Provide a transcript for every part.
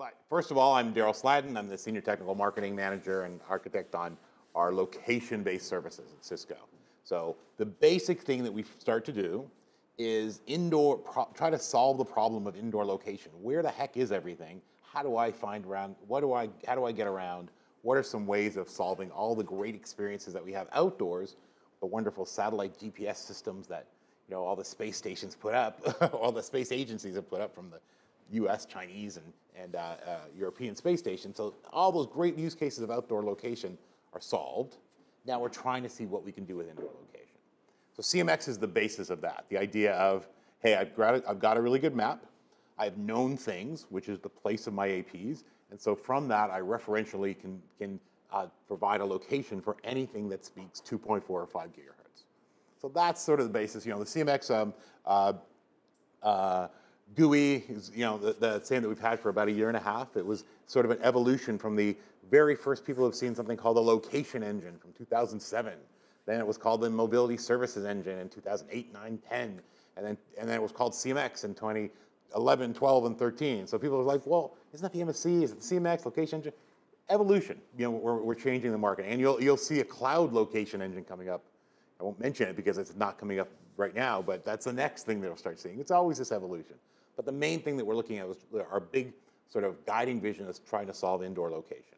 But first of all, I'm Darryl Sladden. I'm the Senior Technical Marketing Manager and Architect on our location-based services at Cisco. So the basic thing that we start to do is try to solve the problem of indoor location. Where the heck is everything? How do I find around? How do I get around? What are some ways of solving all the great experiences that we have outdoors, the wonderful satellite GPS systems that all the space stations put up, all the space agencies have put up from the US, Chinese, and European space stations. So all those great use cases of outdoor location are solved. Now we're trying to see what we can do with indoor location. So CMX is the basis of that. The idea of, hey, I've got a really good map. I have known things, which is the place of my APs. And so from that, I referentially can provide a location for anything that speaks 2.4 or 5 gigahertz. So that's sort of the basis. The CMX GUI is the same that we've had for about a year and a half. It was sort of an evolution from the very first people who've seen something called the location engine from 2007. Then it was called the mobility services engine in 2008, 9, 10. And then it was called CMX in 2011, 12, and 13. So people were like, well, isn't that the MSC? Is it the CMX location engine? Evolution. We're changing the market. And you'll see a cloud location engine coming up. I won't mention it because it's not coming up right now, but that's the next thing that we'll start seeing. It's always this evolution. But the main thing that we're looking at is our big sort of guiding vision is trying to solve indoor location.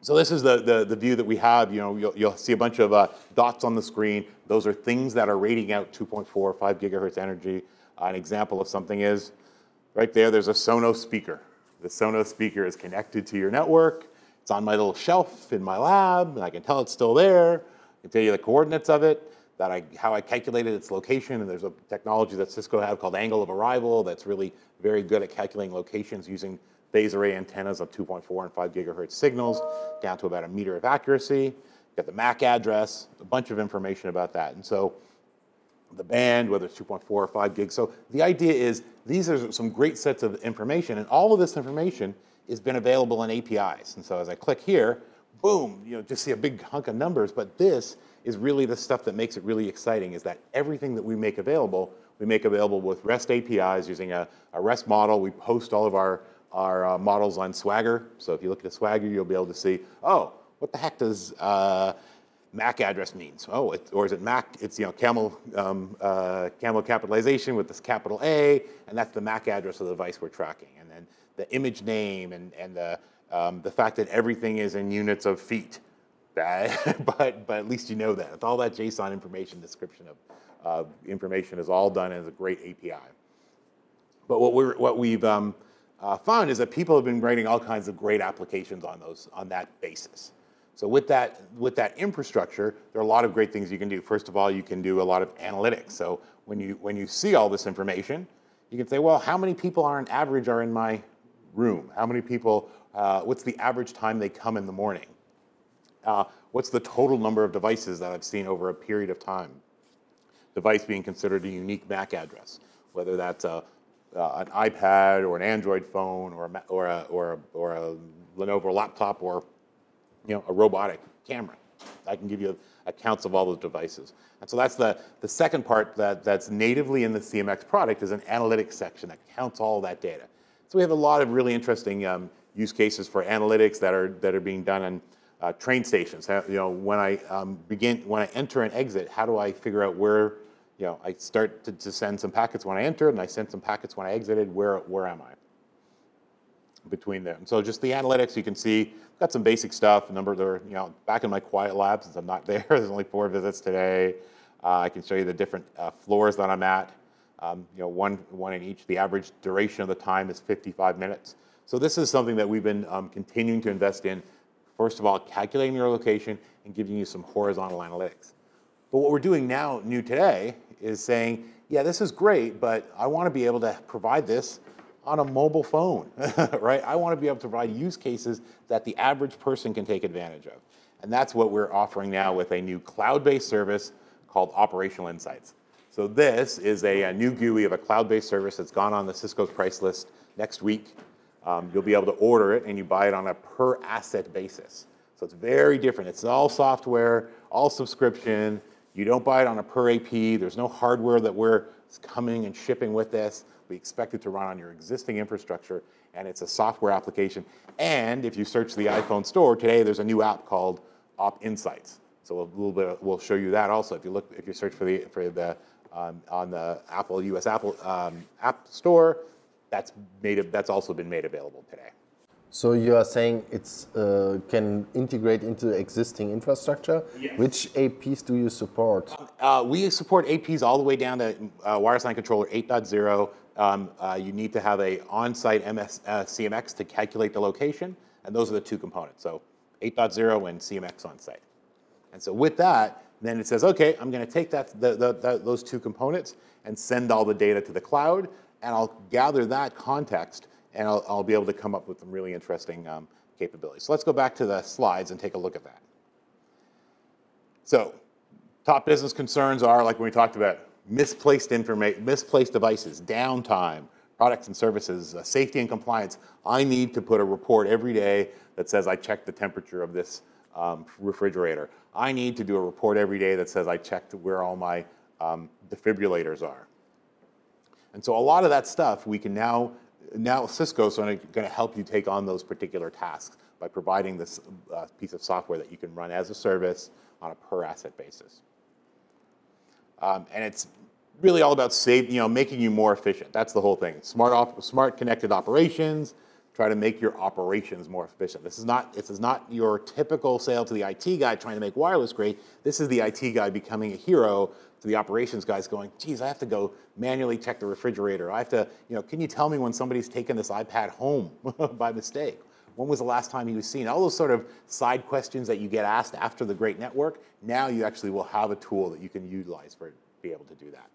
So this is the view that we have. You'll see a bunch of dots on the screen. Those are things that are rating out 2.4 or 5 gigahertz energy. An example of something is right there. There's a Sonos speaker. The Sonos speaker is connected to your network. It's on my little shelf in my lab, and I can tell it's still there. I can tell you the coordinates of it, how I calculated its location, and there's a technology that Cisco have called angle of arrival that's really very good at calculating locations using phase array antennas of 2.4 and 5 gigahertz signals down to about a meter of accuracy. You got the MAC address, a bunch of information about that. And so the band, whether it's 2.4 or 5 gigs. So the idea is these are some great sets of information, and all of this information has been available in APIs. And so as I click here, boom, just see a big hunk of numbers, but this is really the stuff that makes it really exciting, is that everything that we make available with REST APIs using a REST model. We post all of our models on Swagger. So if you look at Swagger, you'll be able to see, oh, what the heck does MAC address means? Oh, or is it MAC? It's camel capitalization with this capital A, and that's the MAC address of the device we're tracking. And then the image name and the fact that everything is in units of feet. But at least you know that. It's all that JSON information description of information is all done as a great API. But what we've found is that people have been writing all kinds of great applications on that basis. So with that infrastructure, there are a lot of great things you can do. First of all, you can do a lot of analytics. So when you see all this information, you can say, well, how many people on average are in my room? How many people? What's the average time they come in the morning? What's the total number of devices that I've seen over a period of time? Device being considered a unique MAC address, whether that's an iPad or an Android phone or a Lenovo laptop or a robotic camera. I can give you accounts of all those devices. And so that's the second part that's natively in the CMX product is an analytics section that counts all of that data. So we have a lot of really interesting use cases for analytics that are being done on train stations. When I enter and exit, how do I figure out where? I start to send some packets when I entered, and I send some packets when I exited. Where am I between there? And so just the analytics, you can see, got some basic stuff. Back in my quiet lab, since I'm not there, there's only 4 visits today. I can show you the different floors that I'm at. One in each. The average duration of the time is 55 minutes. So this is something that we've been continuing to invest in. First of all, calculating your location and giving you some horizontal analytics. But what we're doing now, new today, is saying, yeah, this is great, but I want to be able to provide this on a mobile phone, right? I want to be able to provide use cases that the average person can take advantage of. And that's what we're offering now with a new cloud-based service called Operational Insights. So this is a new GUI of a cloud-based service that's gone on the Cisco's price list next week. You'll be able to order it, and you buy it on a per asset basis. So it's very different. It's all software, all subscription. You don't buy it on a per AP. There's no hardware that we're is coming and shipping with this. We expect it to run on your existing infrastructure, and it's a software application. And if you search the iPhone store today, there's a new app called Op Insights. So a little bit, we'll show you that also. If you search for the on the US Apple App Store, that's also been made available today. So you are saying it's can integrate into existing infrastructure. Yes. Which APs do you support? We support APs all the way down to wireless LAN controller 8.0. You need to have a on-site CMX to calculate the location, and those are the two components. So 8.0 and CMX on-site. And so with that, then it says, okay, I'm going to take those two components and send all the data to the cloud, and I'll gather that context, and I'll be able to come up with some really interesting capabilities. So let's go back to the slides and take a look at that. So top business concerns are, like we talked about, misplaced information, misplaced devices, downtime, products and services, safety and compliance. I need to put a report every day that says I checked the temperature of this refrigerator. I need to do a report every day that says I checked where all my defibrillators are. And so a lot of that stuff we can now Cisco's going to help you take on those particular tasks by providing this piece of software that you can run as a service on a per asset basis. And it's really all about making you more efficient. That's the whole thing. Smart connected operations. Try to make your operations more efficient. This is not your typical sale to the IT guy trying to make wireless great. This is the IT guy becoming a hero to the operations guys going, geez, I have to go manually check the refrigerator. I have to, can you tell me when somebody's taken this iPad home by mistake? When was the last time he was seen? All those sort of side questions that you get asked after the great network, now you actually will have a tool that you can utilize to be able to do that.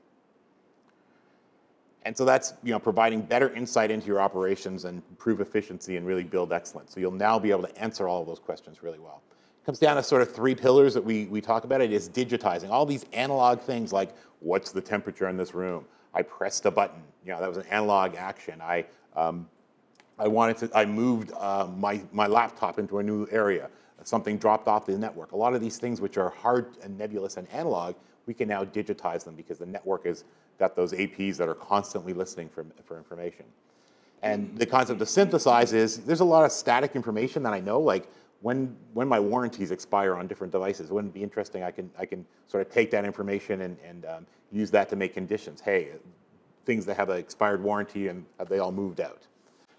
And so that's providing better insight into your operations and improve efficiency and really build excellence. So you'll now be able to answer all of those questions really well. It comes down to sort of three pillars that we talk about. It is digitizing all these analog things like what's the temperature in this room? I pressed a button. That was an analog action. I moved my laptop into a new area. Something dropped off the network. A lot of these things which are hard and nebulous and analog, we can now digitize them because the network has got those APs that are constantly listening for information. And the concept of synthesize is there's a lot of static information that I know, like when my warranties expire on different devices. It wouldn't be interesting. I can sort of take that information and use that to make conditions. Hey, things that have an expired warranty and have they all moved out?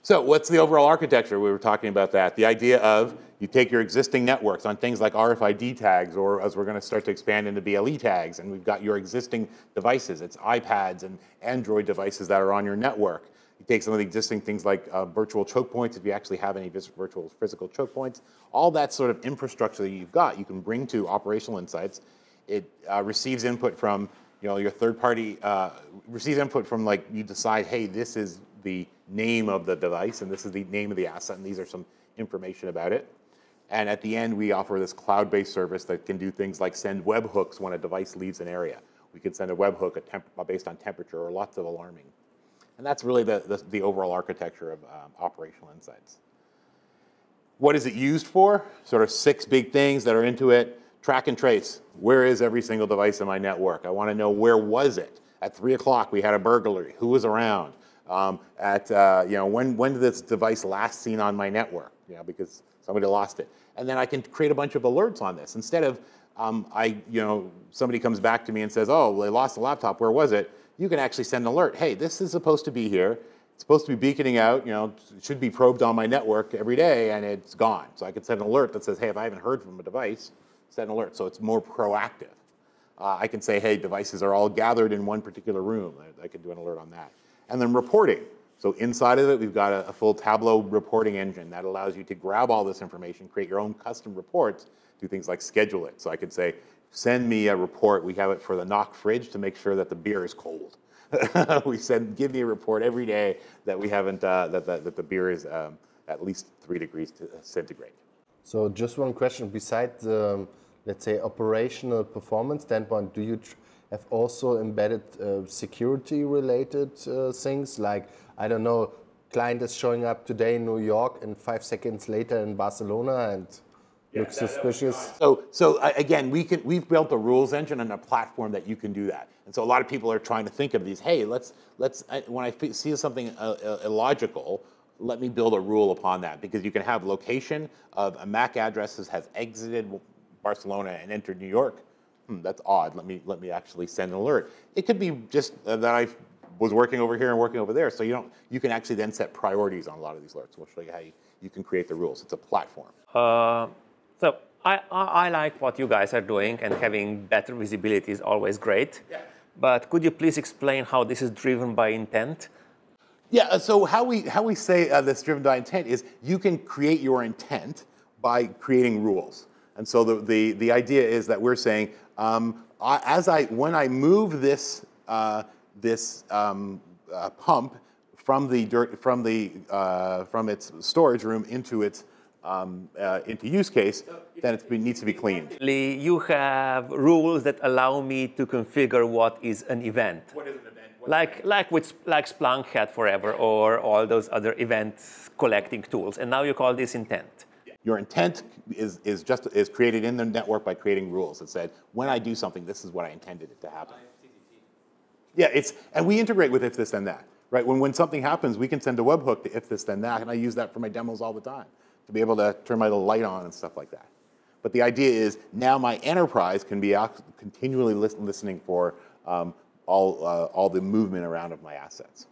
So what's the overall architecture? We were talking about that. The idea of you take your existing networks on things like RFID tags, or as we're going to start to expand into BLE tags, and we've got your existing devices. It's iPads and Android devices that are on your network. You take some of the existing things like virtual choke points, if you actually have any virtual physical choke points. All that sort of infrastructure that you've got, you can bring to Operational Insights. It receives input from your third party, receives input from like you decide, hey, this is the name of the device and this is the name of the asset and these are some information about it. And at the end, we offer this cloud-based service that can do things like send webhooks when a device leaves an area. We could send a webhook based on temperature or lots of alarming. And that's really the overall architecture of Operational Insights. What is it used for? Sort of 6 big things that are into it. Track and trace. Where is every single device in my network? I want to know where was it? At 3 o'clock, we had a burglary. Who was around? When did this device last seen on my network? Because somebody lost it. And then I can create a bunch of alerts on this. Instead of somebody comes back to me and says, oh, they lost the laptop, where was it? You can actually send an alert. Hey, this is supposed to be here. It's supposed to be beaconing out, it should be probed on my network every day and it's gone. So I can send an alert that says, hey, if I haven't heard from a device, send an alert. So it's more proactive. I can say, hey, devices are all gathered in one particular room. I can do an alert on that. And then reporting. So inside of it, we've got a full Tableau reporting engine that allows you to grab all this information, create your own custom reports, do things like schedule it. So I could say, send me a report. We have it for the NOC fridge to make sure that the beer is cold. Give me a report every day that we haven't, that the beer is at least 3 degrees centigrade. So just one question, besides the, let's say, operational performance standpoint, do you have also embedded security-related things like, I don't know, client is showing up today in New York and 5 seconds later in Barcelona, and looks suspicious. Again, we've built a rules engine and a platform that you can do that. And so a lot of people are trying to think of these. Hey, when I see something illogical, let me build a rule upon that, because you can have location of a MAC address has exited Barcelona and entered New York. That's odd. Let me actually send an alert. It could be just that I was working over here and working over there. So you can actually then set priorities on a lot of these alerts. We'll show you how you can create the rules. It's a platform. So I like what you guys are doing, and having better visibility is always great. Yeah. But could you please explain how this is driven by intent? Yeah, so how we say this driven by intent is you can create your intent by creating rules. And so the idea is that we're saying, when I move this pump from its storage room into use case, then it needs to be cleaned. You have rules that allow me to configure what is an event. What is an event? Like Splunk had forever, or all those other event collecting tools, and now you call this intent. Your intent is created in the network by creating rules that said, when I do something, this is what I intended it to happen. Yeah, and we integrate with if this then that, right? When something happens, we can send a webhook to if this then that, and I use that for my demos all the time to be able to turn my little light on and stuff like that. But the idea is now my enterprise can be continually listening for all the movement around of my assets.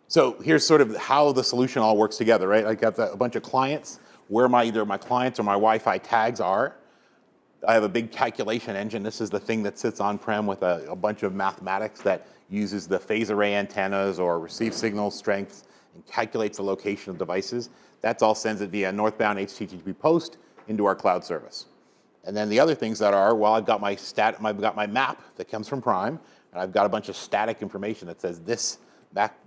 So here's sort of how the solution all works together, right? I got a bunch of clients where either my clients or my Wi-Fi tags are. I have a big calculation engine. This is the thing that sits on-prem with a bunch of mathematics that uses the phase array antennas or receive signal strengths and calculates the location of devices. That's all sends it via northbound HTTP post into our cloud service. And then the other things that are, well, I've got my map that comes from Prime, and I've got a bunch of static information that says this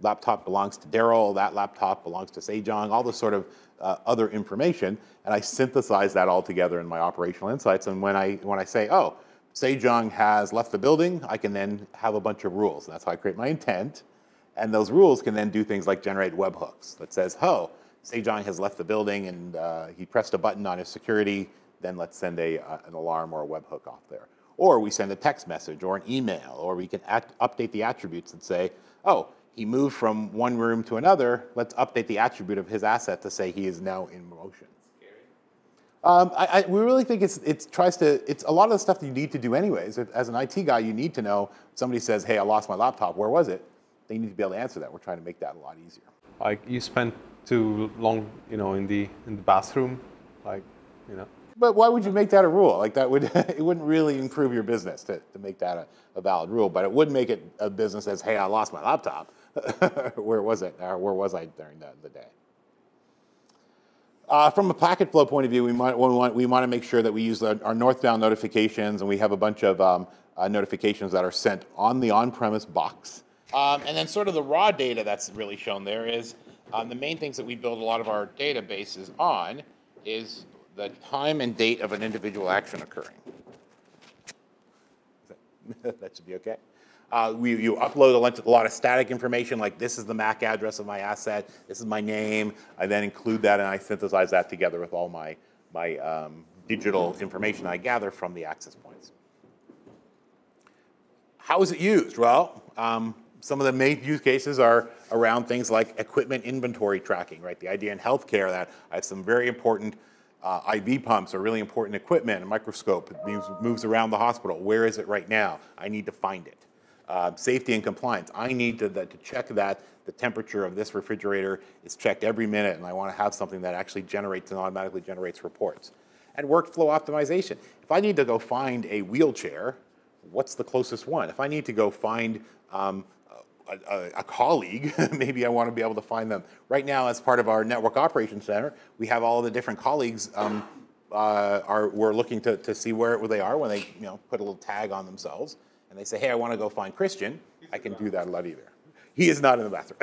laptop belongs to Darryl, that laptop belongs to Sejong, all this sort of other information, and I synthesize that all together in my operational insights. And when I say, oh, Sejong has left the building, I can then have a bunch of rules. And that's how I create my intent. And those rules can then do things like generate webhooks that says, oh, Sejong has left the building and he pressed a button on his security, then let's send an alarm or a webhook off there. Or we send a text message or an email, or we can update the attributes and say, oh, he moved from one room to another, let's update the attribute of his asset to say he is now in motion. We really think it's a lot of the stuff that you need to do anyways. As an IT guy, you need to know, if somebody says, hey, I lost my laptop, where was it? They need to be able to answer that. We're trying to make that a lot easier. Like you spent too long, in the bathroom, But why would you make that a rule? Like that it wouldn't really improve your business to make that a valid rule, but it would make it a business as, hey, I lost my laptop. Where was it? Or where was I during the day? From a packet flow point of view, we want to make sure that we use our northbound notifications, and we have a bunch of notifications that are sent on the on-premise box. And then sort of the raw data that's really shown there is the main things that we build a lot of our databases on is the time and date of an individual action occurring. That should be okay. You upload a lot of static information, like this is the MAC address of my asset, this is my name. I then include that and I synthesize that together with all my digital information I gather from the access points. How is it used? Well, some of the main use cases are around things like equipment inventory tracking, right? The idea in healthcare that I have some very important IV pumps are really important equipment, a microscope. It moves around the hospital. Where is it right now? I need to find it. Safety and compliance. I need to check that the temperature of this refrigerator is checked every minute, and I want to have something that actually generates and automatically generates reports. And workflow optimization. If I need to go find a wheelchair, what's the closest one? If I need to go find a colleague, maybe I want to be able to find them. Right now, as part of our network operations center, we have all the different colleagues we're looking to see where they are when they put a little tag on themselves, and they say, hey, I want to go find Christian. I can do that a lot easier. He is not in the bathroom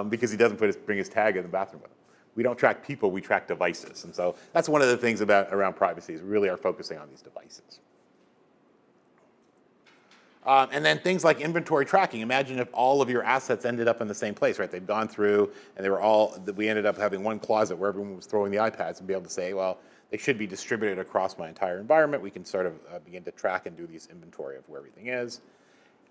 because he doesn't bring his tag in the bathroom with him. We don't track people, we track devices. And so that's one of the things around privacy is we really are focusing on these devices. And then things like inventory tracking. Imagine if all of your assets ended up in the same place, right? They've gone through and they were all, we ended up having one closet where everyone was throwing the iPads and be able to say, well, they should be distributed across my entire environment. We can sort of begin to track and do this inventory of where everything is.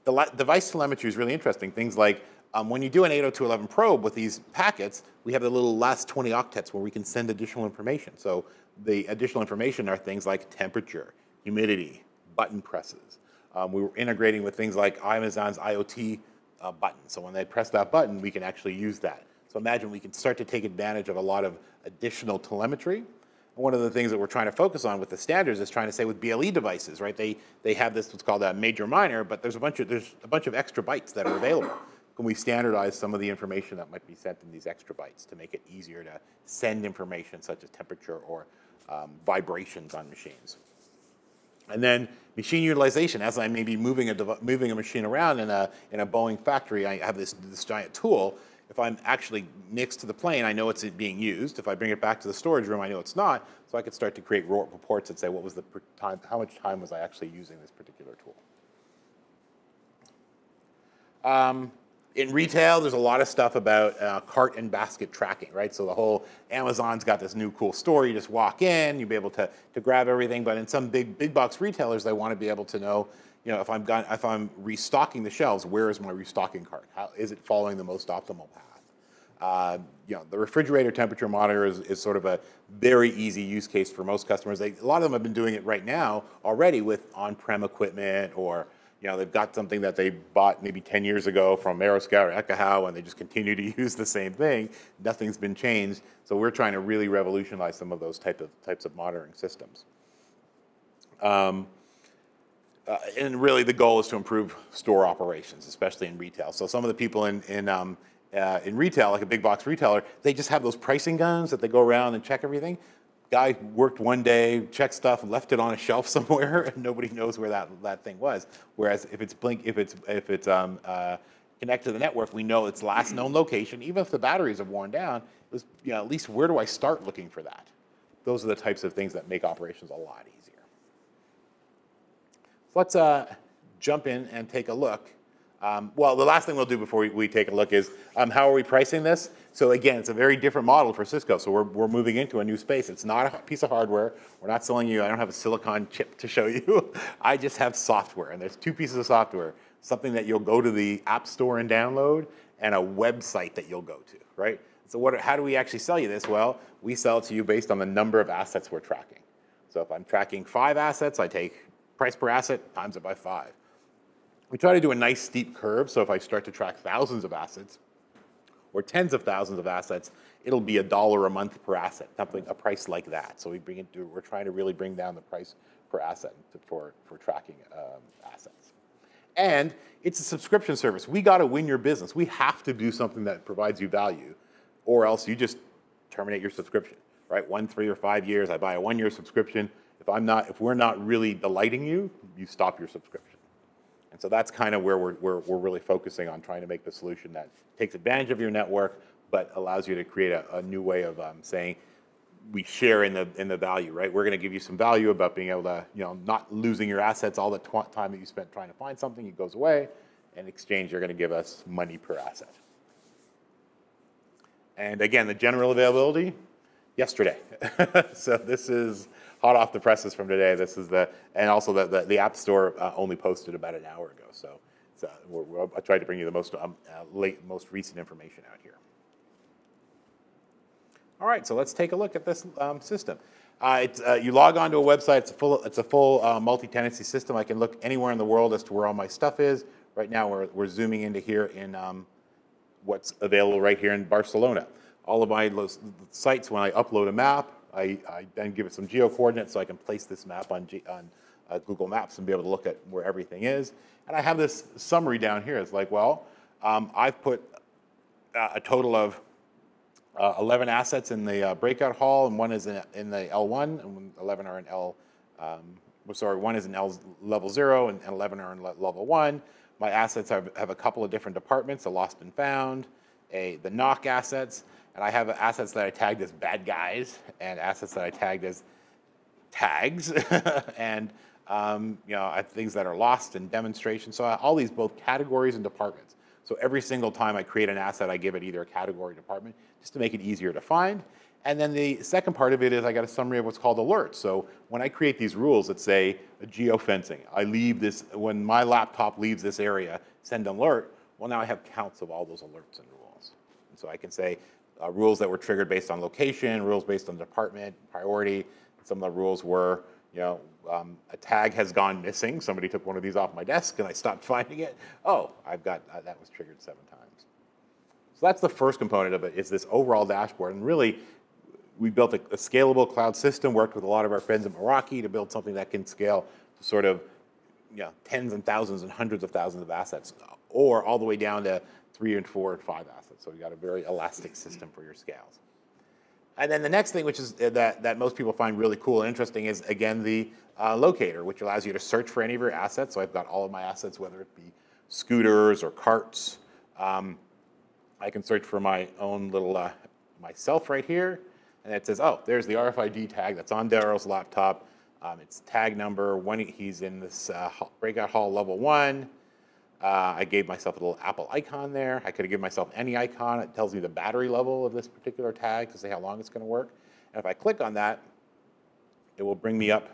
The device telemetry is really interesting. Things like when you do an 802.11 probe with these packets, we have the little last 20 octets where we can send additional information. So the additional information are things like temperature, humidity, button presses. We were integrating with things like Amazon's IoT button. So when they press that button, we can actually use that. So imagine we can start to take advantage of a lot of additional telemetry. One of the things that we're trying to focus on with the standards is trying to say with BLE devices, right? They have this what's called a major minor, but there's a bunch of extra bytes that are available. Can we standardize some of the information that might be sent in these extra bytes to make it easier to send information such as temperature or vibrations on machines? And then machine utilization. As I may be moving a machine around in a Boeing factory, I have this giant tool. If I'm actually next to the plane, I know it's being used. If I bring it back to the storage room, I know it's not. So I could start to create reports that say what was the time, how much time was I actually using this particular tool. In retail, there's a lot of stuff about cart and basket tracking, right? So the whole Amazon's got this new cool store. You just walk in, you'll be able to grab everything. But in some big box retailers, they want to be able to know, if I'm restocking the shelves, where is my restocking cart? How is it following the most optimal path? The refrigerator temperature monitor is sort of a very easy use case for most customers. A lot of them have been doing it right now already with on-prem equipment, or they've got something that they bought maybe 10 years ago from Aeroscout or Ekahau, and they just continue to use the same thing. Nothing's been changed. So we're trying to really revolutionize some of those types of monitoring systems. And really the goal is to improve store operations, especially in retail. So some of the people in retail, like a big box retailer, they just have those pricing guns that they go around and check everything. Guy worked one day, checked stuff, and left it on a shelf somewhere, and nobody knows where that thing was. Whereas if it's connected to the network, we know its last known location. Even if the batteries have worn down, it was, at least where do I start looking for that? Those are the types of things that make operations a lot easier. Let's jump in and take a look. Well, the last thing we'll do before we take a look is how are we pricing this? So again, it's a very different model for Cisco. So we're moving into a new space. It's not a piece of hardware. We're not selling you, I don't have a silicon chip to show you. I just have software, and there's two pieces of software. Something that you'll go to the App Store and download, and a website that you'll go to, right? So how do we actually sell you this? Well, we sell it to you based on the number of assets we're tracking. So if I'm tracking 5 assets, I take price per asset times it by 5. We try to do a nice steep curve, so if I start to track thousands of assets or tens of thousands of assets, it'll be $1 a month per asset, a price like that. So we're trying to really bring down the price per asset for tracking assets. And it's a subscription service. We got to win your business. We have to do something that provides you value, or else you just terminate your subscription, right? 1, 3, or 5 years, I buy a 1-year subscription. If we're not really delighting you, you stop your subscription. And so that's kind of where we're really focusing on, trying to make the solution that takes advantage of your network, but allows you to create a new way of saying we share in the value, right? We're going to give you some value about being able to, not losing your assets, all the time that you spent trying to find something, it goes away. In exchange, you're going to give us money per asset. And again, the general availability, yesterday. So this is hot off the presses from today. This is and also the App Store only posted about an hour ago. So I tried to bring you the most recent information out here. All right, so let's take a look at this system. You log onto a website. It's a full multi-tenancy system. I can look anywhere in the world as to where all my stuff is. Right now, we're zooming into here in what's available right here in Barcelona. All of my sites, when I upload a map, I then give it some geo-coordinates so I can place this map on Google Maps and be able to look at where everything is. And I have this summary down here. It's like, well, I've put a total of 11 assets in the breakout hall, and 1 is in the L1, and 11 are in one is in level 0, and 11 are in level 1. My assets have a couple of different departments: a lost and found, the NOC assets, and I have assets that I tagged as bad guys, and assets that I tagged as tags, and I have things that are lost and demonstrations. So all these both categories and departments. So every single time I create an asset, I give it either a category or department just to make it easier to find. And then the second part of it is I got a summary of what's called alerts. So when I create these rules that say geofencing, I leave this, when my laptop leaves this area, send an alert. Well, now I have counts of all those alerts and rules. And so I can say rules that were triggered based on location, rules based on department, priority. Some of the rules were, a tag has gone missing. Somebody took one of these off my desk and I stopped finding it. Oh, I've got, that was triggered 7 times. So that's the first component of it, is this overall dashboard. And really, we built a scalable cloud system, worked with a lot of our friends in Meraki to build something that can scale to sort of tens and thousands and hundreds of thousands of assets, or all the way down to 3 and 4 and 5 assets. So we got a very elastic system for your scales. And then the next thing, which is that most people find really cool and interesting, is, again, the locator, which allows you to search for any of your assets. So I've got all of my assets, whether it be scooters or carts. I can search for my own little myself right here. And it says, oh, there's the RFID tag that's on Darryl's laptop. It's tag number 1. He's in this breakout hall level 1. I gave myself a little Apple icon there. I could have given myself any icon. It tells me the battery level of this particular tag to say how long it's going to work. And if I click on that, it will bring me up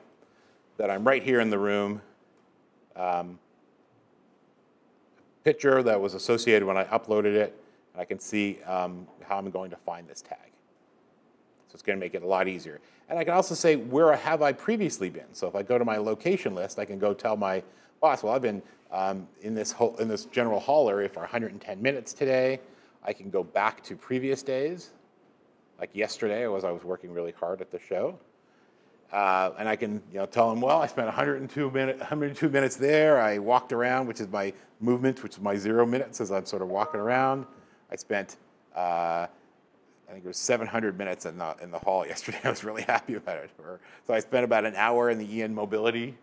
that I'm right here in the room. Picture that was associated when I uploaded it. And I can see how I'm going to find this tag. So it's going to make it a lot easier. And I can also say, where have I previously been? So if I go to my location list, I can go tell my boss, well, I've been in this general hall area for 110 minutes today. I can go back to previous days. Like yesterday, I was working really hard at the show. And I can tell them, well, I spent 102 minutes there. I walked around, which is my movement, which is my 0 minutes as I'm sort of walking around. I spent I think it was 700 minutes in the hall yesterday. I was really happy about it. So I spent about an hour in the EN Mobility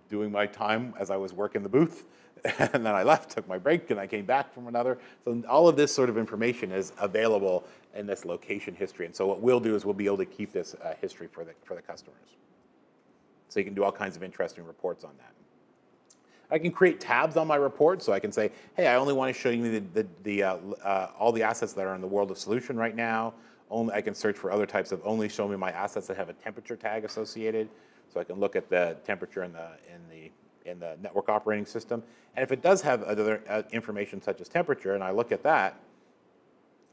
doing my time as I was working the booth. And then I left, took my break, and I came back from another. So all of this sort of information is available in this location history. And so what we'll do is we'll be able to keep this history for the customers. So you can do all kinds of interesting reports on that. I can create tabs on my report, so I can say, hey, I only want to show you all the assets that are in the world of solution right now. I can search for other types of only show me my assets that have a temperature tag associated, so I can look at the temperature in the network operating system. And if it does have other information such as temperature, and I look at that,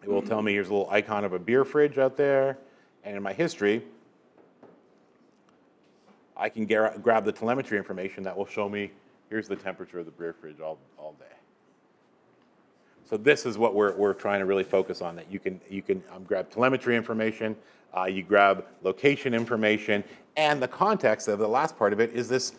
it will tell me here's a little icon of a beer fridge out there, and in my history, I can grab the telemetry information that will show me here's the temperature of the beer fridge all day. So this is what we're trying to really focus on, that you can grab telemetry information, you grab location information, and the context of the last part of it is this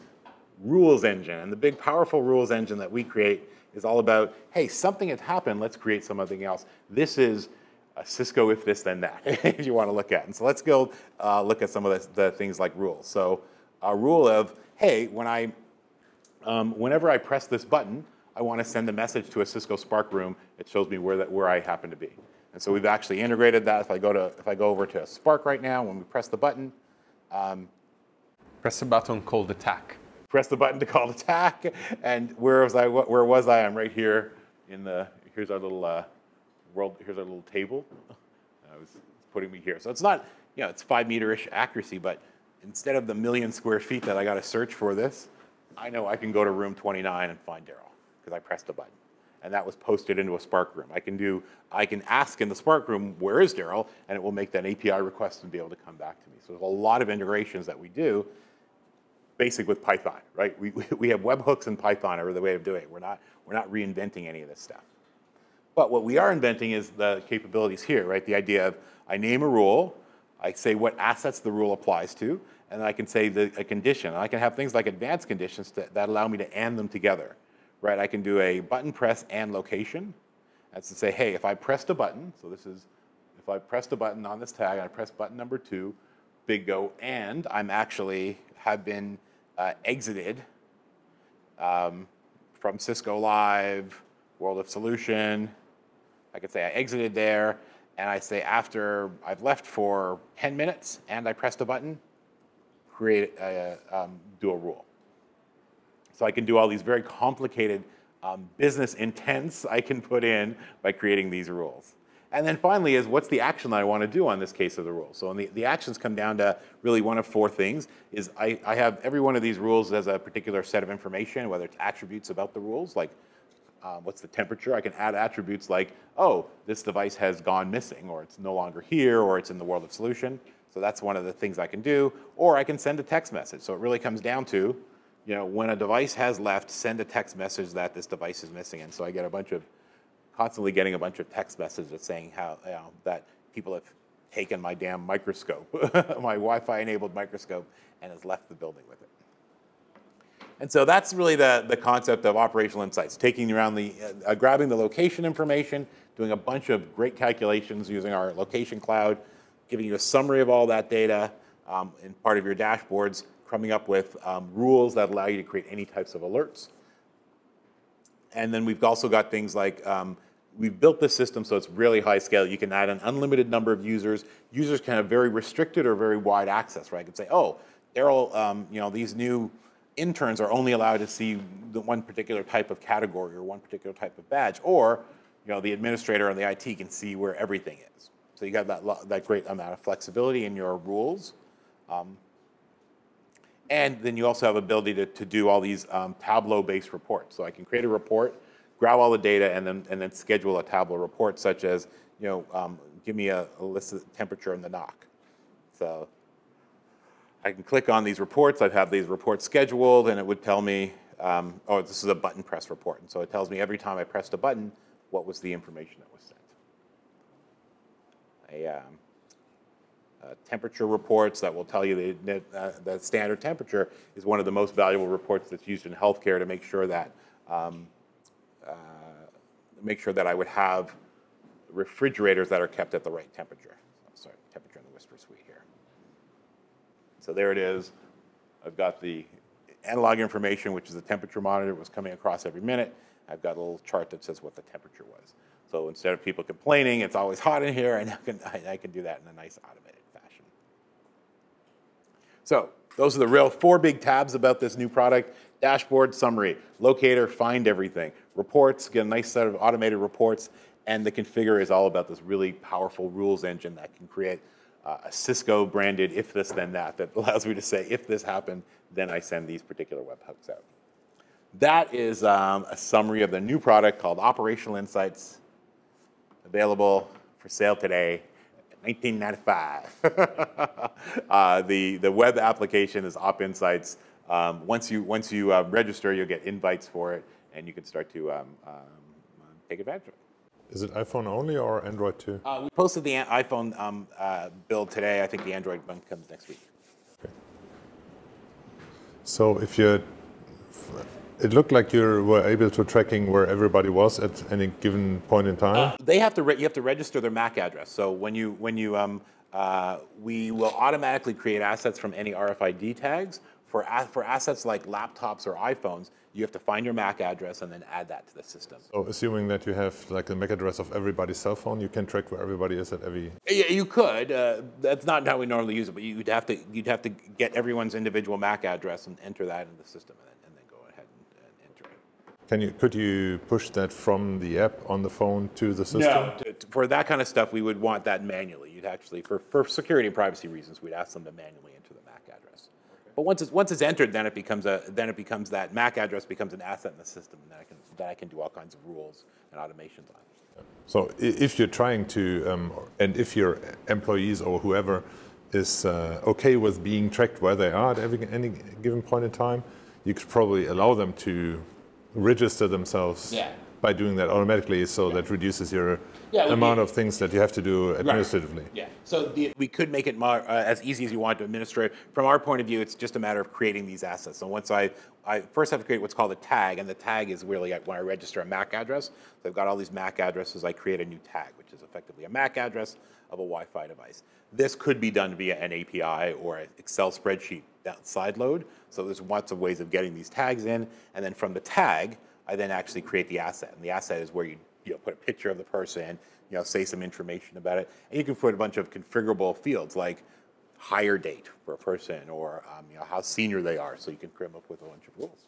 rules engine. And the big powerful rules engine that we create is all about, hey, something has happened, let's create something else. This is a Cisco if this then that, if you want to look at. And so let's go look at some of the things like rules. So a rule of, hey, whenever I press this button, I want to send a message to a Cisco Spark room. It shows me where I happen to be. And so we've actually integrated that. If I go over to Spark right now, when we press the button, press the button called attack. Press the button to call the TAC, and where was I? I'm right here in here's our little here's our little table. It's putting me here. So it's not, it's 5-meter-ish accuracy, but instead of the 1,000,000 square feet that I got to search for this, I know I can go to room 29 and find Darryl because I pressed a button. And that was posted into a Spark room. I can ask in the Spark room, where is Darryl? And it will make that API request and be able to come back to me. So there's a lot of integrations that we do, basic with Python, right? We have webhooks in Python are the way of doing it. We're not reinventing any of this stuff. But what we are inventing is the capabilities here, right? The idea of I name a rule, I say what assets the rule applies to, and I can say a condition. And I can have things like advanced conditions that allow me to and them together, right? I can do a button press and location. That's to say, hey, if I pressed a button, so this is, if I pressed a button on this tag, and I press button number 2, big go, and I'm actually have been exited from Cisco Live, World of Solution. I could say I exited there, and I say after I've left for 10 minutes and I pressed a button, do a rule. So I can do all these very complicated business intents I can put in by creating these rules. And then finally is what's the action that I want to do on this case of the rule. So the actions come down to really one of four things. Is I have every one of these rules as a particular set of information, whether it's attributes about the rules, like what's the temperature. I can add attributes like, oh, this device has gone missing, or it's no longer here, or it's in the world of solution. So that's one of the things I can do. Or I can send a text message. So it really comes down to, when a device has left, send a text message that this device is missing. And so I get constantly getting a bunch of text messages saying how that people have taken my damn microscope, my Wi-Fi enabled microscope, and has left the building with it. And so that's really the concept of operational insights, taking around grabbing the location information, doing a bunch of great calculations using our location cloud, giving you a summary of all that data in part of your dashboards, coming up with rules that allow you to create any types of alerts. And then we've also got things like, we've built this system so it's really high scale. You can add an unlimited number of users. Users can have very restricted or very wide access, right? I could say, oh, Darryl, these new interns are only allowed to see the one particular type of category or one particular type of badge, or the administrator and the IT can see where everything is. So you got that great amount of flexibility in your rules. And then you also have ability to do all these Tableau-based reports. So I can create a report, grab all the data, and then schedule a Tableau report, such as give me a list of the temperature in the knock. So I can click on these reports. I'd have these reports scheduled, and it would tell me, oh, this is a button press report. And so it tells me every time I pressed a button, what was the information that was sent. Temperature reports that will tell you the standard temperature is one of the most valuable reports that's used in healthcare to make sure that I would have refrigerators that are kept at the right temperature. Sorry, temperature in the Whisper Suite here. So there it is. I've got the analog information, which is the temperature monitor. It was coming across every minute. I've got a little chart that says what the temperature was. So instead of people complaining, it's always hot in here, and I can do that in a nice automated fashion. So those are the four big tabs about this new product: dashboard, summary, locator, find everything, reports, get a nice set of automated reports, and the configure is all about this really powerful rules engine that can create a Cisco branded if this then that allows me to say, if this happened, then I send these particular webhooks out. That is a summary of the new product called Operational Insights, available for sale today at $19.95. The web application is Op Insights. Once you register, you'll get invites for it, and you can start to take advantage of it. Is it iPhone only or Android too? We posted the iPhone build today. I think the Android one comes next week. Okay. So it looked like you were able to tracking where everybody was at any given point in time. You have to register their MAC address. So we will automatically create assets from any RFID tags. For assets like laptops or iPhones, you have to find your MAC address and then add that to the system. So assuming that you have like the MAC address of everybody's cell phone, you can track where everybody is at every... Yeah, you could. That's not how we normally use it, but you'd have to get everyone's individual MAC address and enter that in the system, and then go ahead and enter it. Could you push that from the app on the phone to the system? No. For that kind of stuff, we would want that manually. You'd actually, for security and privacy reasons, we'd ask them to manually enter the MAC address. But once it's entered, then it becomes that MAC address becomes an asset in the system, and then I can do all kinds of rules and automations on it. So if you're trying to, and if your employees or whoever is okay with being tracked where they are at any given point in time, you could probably allow them to register themselves by doing that automatically, so that reduces your amount of things that you have to do administratively. Right. Yeah, so we could make it more, as easy as you want to administer it. From our point of view, it's just a matter of creating these assets. So once I first have to create what's called a tag, and the tag is really when I register a MAC address. So I've got all these MAC addresses, I create a new tag, which is effectively a MAC address of a Wi-Fi device. This could be done via an API or an Excel spreadsheet side load. So there's lots of ways of getting these tags in, and then from the tag, I then actually create the asset, and the asset is where you put a picture of the person, say some information about it, and you can put a bunch of configurable fields like hire date for a person, or how senior they are, so you can come up with a bunch of rules.